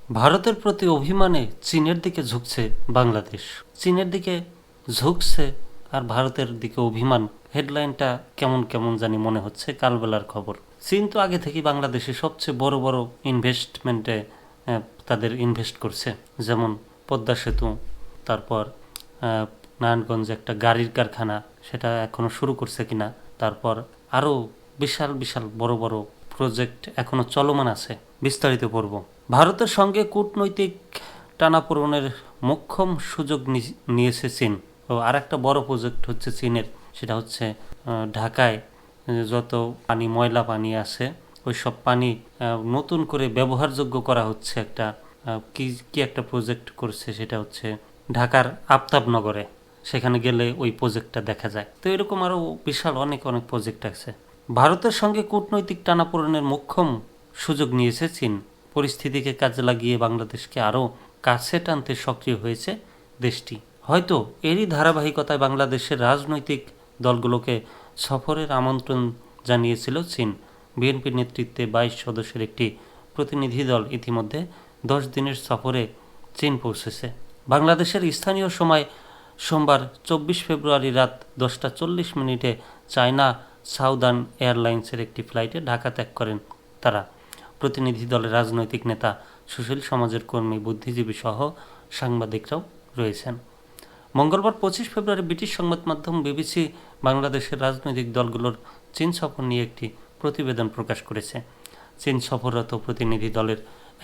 ভারতের প্রতি অভিমানে চীনের দিকে ঝুঁকছে বাংলাদেশ। চীনের দিকে ঝুঁকছে আর ভারতের দিকে অভিমান। হেডলাইনটা কেমন কেমন জানি মনে হচ্ছে, কালবেলার খবর। চীন তো আগে থেকেই বাংলাদেশে সবচেয়ে বড় বড় ইনভেস্টমেন্টে তাদের ইনভেস্ট করছে, যেমন পদ্মা সেতু, তারপর নারায়ণগঞ্জে একটা গাড়ির কারখানা, সেটা এখনো শুরু করছে কিনা, তারপর আরও বিশাল বিশাল বড় বড় প্রজেক্ট এখনো চলমান আছে। বিস্তারিত পড়ব। ভারতের সঙ্গে কূটনৈতিক টানাপোড়েনের মোক্ষম সুযোগ নিয়েছে চীন। ও আর একটা বড় প্রজেক্ট হচ্ছে চীনের, সেটা হচ্ছে ঢাকায় যত পানি, ময়লা পানি আছে, ওই সব পানি নতুন করে ব্যবহারযোগ্য করা হচ্ছে। একটা কি একটা প্রজেক্ট করছে, সেটা হচ্ছে ঢাকার আফতাবনগরে। সেখানে গেলে ওই প্রজেক্টটা দেখা যায়। তো এরকম আরও বিশাল অনেক অনেক প্রজেক্ট আছে। ভারতের সঙ্গে কূটনৈতিক টানাপোড়েনের মোক্ষম সুযোগ নিয়েছে চীন। পরিস্থিতিকে কাজে লাগিয়ে বাংলাদেশকে আরও কাছে টানতে সক্রিয় হয়েছে দেশটি। হয়তো এরই ধারাবাহিকতায় বাংলাদেশের রাজনৈতিক দলগুলোকে সফরের আমন্ত্রণ জানিয়েছিল চীন। বিএনপির নেতৃত্বে 22 সদস্যের একটি প্রতিনিধি দল ইতিমধ্যে 10 দিনের সফরে চীন পৌঁছেছে। বাংলাদেশের স্থানীয় সময় সোমবার 24 ফেব্রুয়ারি রাত 10:40 চায়না সাউদার্ন এয়ারলাইন্সের একটি ফ্লাইটে ঢাকা ত্যাগ করেন তারা। প্রতিনিধি দলের রাজনৈতিক নেতা, সুশীল সমাজের কর্মী, বুদ্ধিজীবী সহ সাংবাদিকরাও রয়েছেন। মঙ্গলবার 25 ফেব্রুয়ারি ব্রিটিশ সংবাদ মাধ্যম বিবিসি বাংলাদেশের রাজনৈতিক দলগুলোর চীন সফর নিয়ে একটি প্রতিবেদন প্রকাশ করেছে। চীন সফররত প্রতিনিধি দলের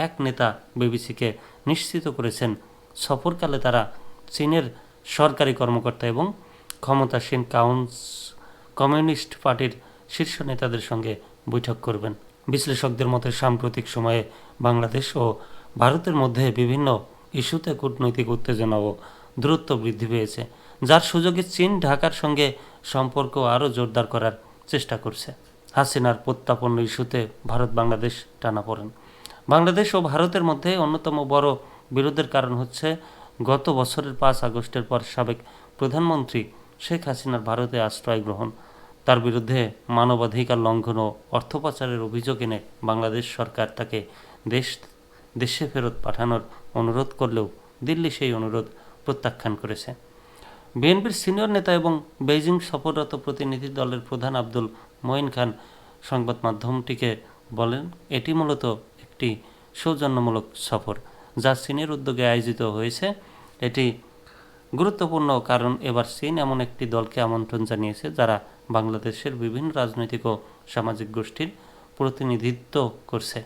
এক নেতা বিবিসিকে নিশ্চিত করেছেন, সফরকালে তারা চীনের সরকারি কর্মকর্তা এবং ক্ষমতাসীন কমিউনিস্ট পার্টির শীর্ষ নেতাদের সঙ্গে বৈঠক করবেন। বিশ্লেষকদের মতে সাম্প্রতিক সময়ে বাংলাদেশ ও ভারতের মধ্যে বিভিন্ন ইস্যুতে কূটনৈতিক উত্তেজনা ও দূরত্ব বৃদ্ধি পেয়েছে, যার সুযোগে চীন ঢাকার সঙ্গে সম্পর্ক আরও জোরদার করার চেষ্টা করছে। হাসিনার প্রত্যাপন্ন ইস্যুতে ভারত বাংলাদেশ টানাপোড়েন। বাংলাদেশ ও ভারতের মধ্যে অন্যতম বড় বিরোধের কারণ হচ্ছে গত বছরের 5 আগস্টের পর সাবেক প্রধানমন্ত্রী শেখ হাসিনার ভারতে আশ্রয় গ্রহণ। তার বিরুদ্ধে মানবাধিকার লঙ্ঘন ও অর্থ পাচারের অভিযোগ এনে বাংলাদেশ সরকার তাকে দেশে ফেরত পাঠানোর অনুরোধ করলেও দিল্লি সেই অনুরোধ প্রত্যাখ্যান করেছে। বিএনপির সিনিয়র নেতা এবং বেইজিং সফররত প্রতিনিধি দলের প্রধান আব্দুল মঈন খান সংবাদ মাধ্যমটিকে বলেন, এটি মূলত একটি সৌজন্যমূলক সফর যা চীনের উদ্যোগে আয়োজিত হয়েছে। এটি গুরুত্বপূর্ণ কারণ এবার চীন এমন একটি দলকে আমন্ত্রণ জানিয়েছে যারা বাংলাদেশের বিভিন্ন রাজনৈতিক ও সামাজিক গোষ্ঠীর প্রতিনিধিত্ব করছে।